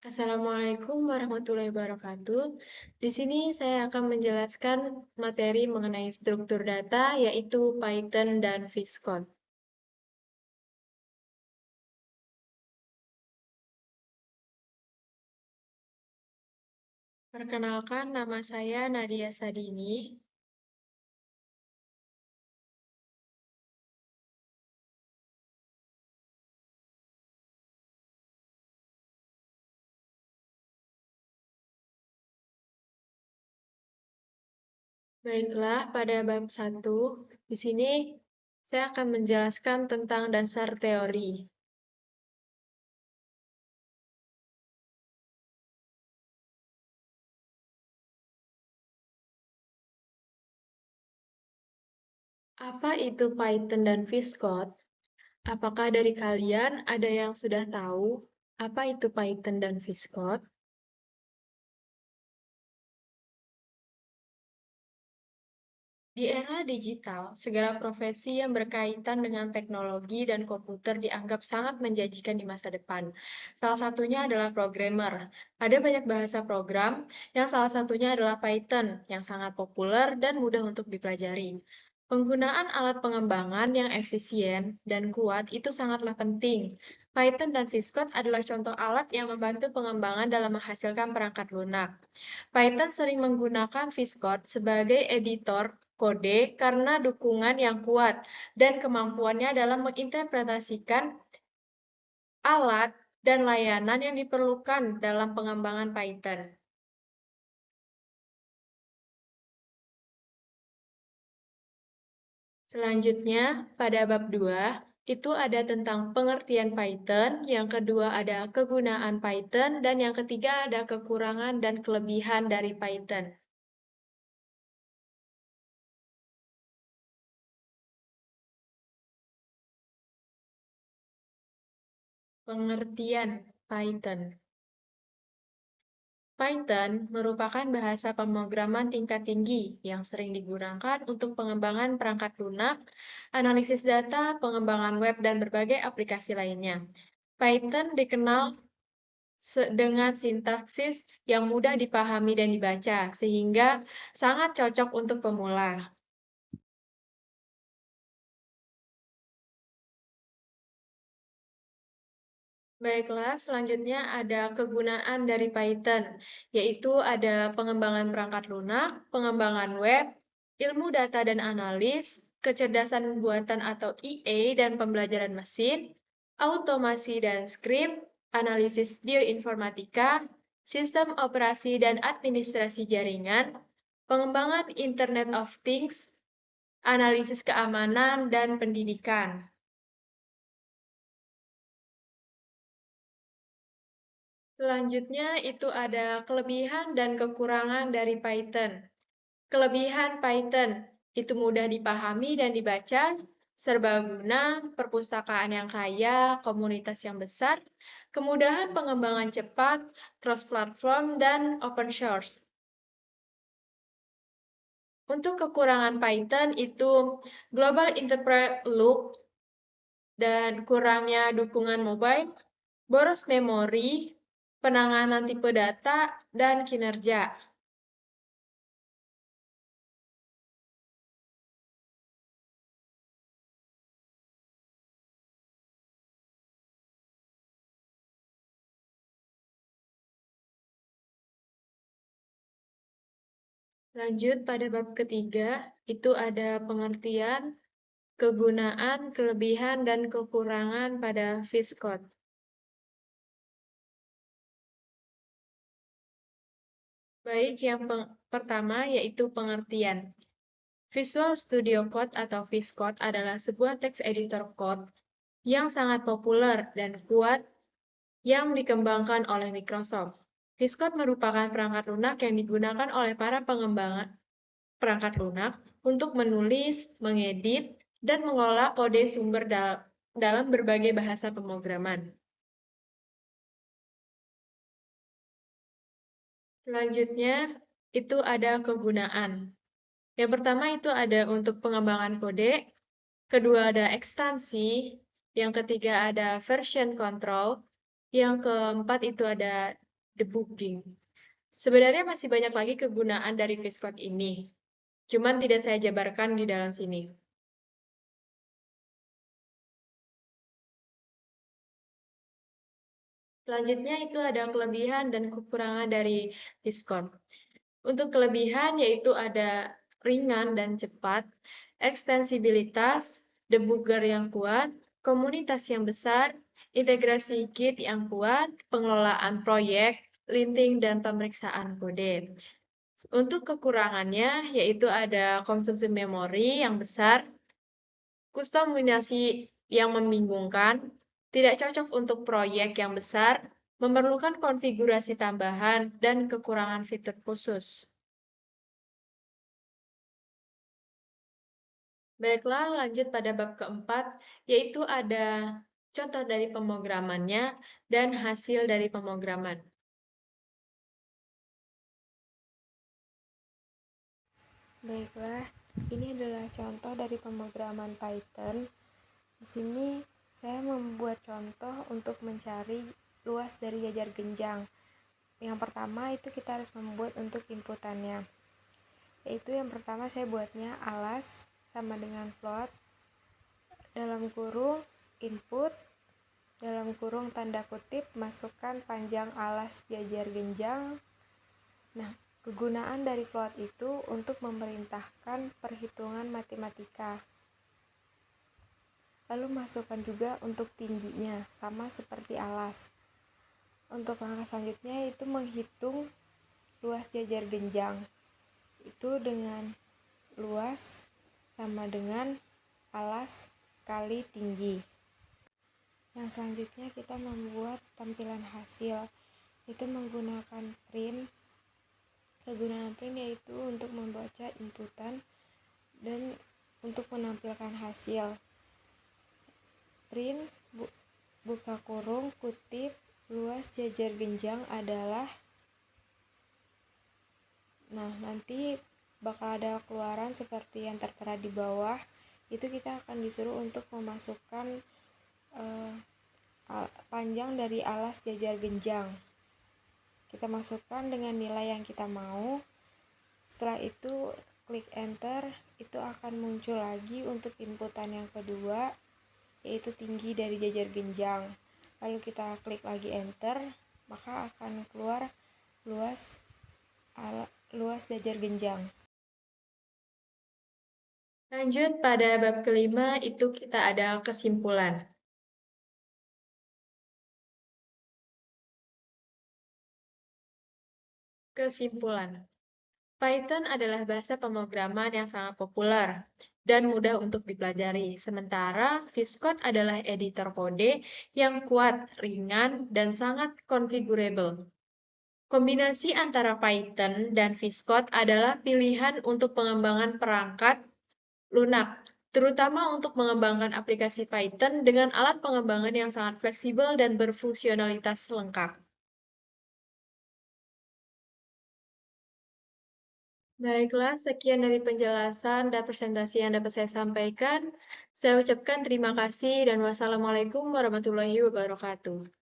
Assalamualaikum warahmatullahi wabarakatuh. Di sini saya akan menjelaskan materi mengenai struktur data, yaitu Python dan Viscon. Perkenalkan, nama saya Nadia Sadini. Baiklah, pada bab 1, di sini saya akan menjelaskan tentang dasar teori. Apa itu Python dan Viscon? Apakah dari kalian ada yang sudah tahu apa itu Python dan Viscon? Di era digital, segala profesi yang berkaitan dengan teknologi dan komputer dianggap sangat menjanjikan di masa depan. Salah satunya adalah programmer. Ada banyak bahasa program, yang salah satunya adalah Python, yang sangat populer dan mudah untuk dipelajari. Penggunaan alat pengembangan yang efisien dan kuat itu sangatlah penting. Python dan Viscode adalah contoh alat yang membantu pengembangan dalam menghasilkan perangkat lunak. Python sering menggunakan Viscode sebagai editor kode karena dukungan yang kuat dan kemampuannya dalam menginterpretasikan alat dan layanan yang diperlukan dalam pengembangan Python. Selanjutnya, pada bab 2, itu ada tentang pengertian Python, yang kedua ada kegunaan Python, dan yang ketiga ada kekurangan dan kelebihan dari Python. Pengertian Python. Python merupakan bahasa pemrograman tingkat tinggi yang sering digunakan untuk pengembangan perangkat lunak, analisis data, pengembangan web, dan berbagai aplikasi lainnya. Python dikenal dengan sintaksis yang mudah dipahami dan dibaca, sehingga sangat cocok untuk pemula. Baiklah, selanjutnya ada kegunaan dari Python, yaitu ada pengembangan perangkat lunak, pengembangan web, ilmu data dan analis, kecerdasan buatan atau EA dan pembelajaran mesin, automasi dan skrip, analisis bioinformatika, sistem operasi dan administrasi jaringan, pengembangan Internet of Things, analisis keamanan, dan pendidikan. Selanjutnya itu ada kelebihan dan kekurangan dari Python. Kelebihan Python itu mudah dipahami dan dibaca, serbaguna, perpustakaan yang kaya, komunitas yang besar, kemudahan pengembangan cepat, cross-platform, dan open source. Untuk kekurangan Python itu global interpret loop dan kurangnya dukungan mobile, boros memori, penanganan tipe data, dan kinerja. Lanjut pada bab ketiga, itu ada pengertian, kegunaan, kelebihan, dan kekurangan pada Viscode. Baik, yang pertama yaitu pengertian. Visual Studio Code atau Viscode adalah sebuah teks editor code yang sangat populer dan kuat yang dikembangkan oleh Microsoft. Viscode merupakan perangkat lunak yang digunakan oleh para pengembangan perangkat lunak untuk menulis, mengedit, dan mengolah kode sumber dalam berbagai bahasa pemrograman. Selanjutnya, itu ada kegunaan. Yang pertama itu ada untuk pengembangan kode, kedua ada ekstansi, yang ketiga ada version control, yang keempat itu ada debugging. Sebenarnya masih banyak lagi kegunaan dari Viscode ini, cuman tidak saya jabarkan di dalam sini. Selanjutnya itu ada kelebihan dan kekurangan dari Viscode. Untuk kelebihan yaitu ada ringan dan cepat, ekstensibilitas, debugger yang kuat, komunitas yang besar, integrasi Git yang kuat, pengelolaan proyek, linting dan pemeriksaan kode. Untuk kekurangannya yaitu ada konsumsi memori yang besar, kustomisasi yang membingungkan, tidak cocok untuk proyek yang besar, memerlukan konfigurasi tambahan, dan kekurangan fitur khusus. Baiklah, lanjut pada bab keempat, yaitu ada contoh dari pemrogramannya dan hasil dari pemrograman. Baiklah, ini adalah contoh dari pemrograman Python. Di sini saya membuat contoh untuk mencari luas dari jajar genjang. Yang pertama itu kita harus membuat untuk inputannya. Yaitu yang pertama saya buatnya alas sama dengan float dalam kurung input dalam kurung tanda kutip masukkan panjang alas jajar genjang. Nah, kegunaan dari float itu untuk memerintahkan perhitungan matematika. Lalu masukkan juga untuk tingginya, sama seperti alas. Untuk langkah selanjutnya itu menghitung luas jajar genjang. Itu dengan luas sama dengan alas kali tinggi. Yang selanjutnya kita membuat tampilan hasil. Itu menggunakan print. Kegunaan print yaitu untuk membaca inputan dan untuk menampilkan hasil. Print buka kurung kutip luas jajar genjang adalah. Nah, nanti bakal ada keluaran seperti yang tertera di bawah. Itu kita akan disuruh untuk memasukkan panjang dari alas jajar genjang. Kita masukkan dengan nilai yang kita mau. Setelah itu klik enter, itu akan muncul lagi untuk inputan yang kedua, yaitu tinggi dari jajar genjang. Lalu kita klik lagi enter, maka akan keluar luas jajar genjang. Lanjut pada bab kelima, itu kita ada kesimpulan. Kesimpulan. Python adalah bahasa pemrograman yang sangat populer dan mudah untuk dipelajari. Sementara Viscode adalah editor kode yang kuat, ringan, dan sangat configurable. Kombinasi antara Python dan Viscode adalah pilihan untuk pengembangan perangkat lunak, terutama untuk mengembangkan aplikasi Python dengan alat pengembangan yang sangat fleksibel dan berfungsionalitas lengkap. Baiklah, sekian dari penjelasan dan presentasi yang dapat saya sampaikan. Saya ucapkan terima kasih dan wassalamualaikum warahmatullahi wabarakatuh.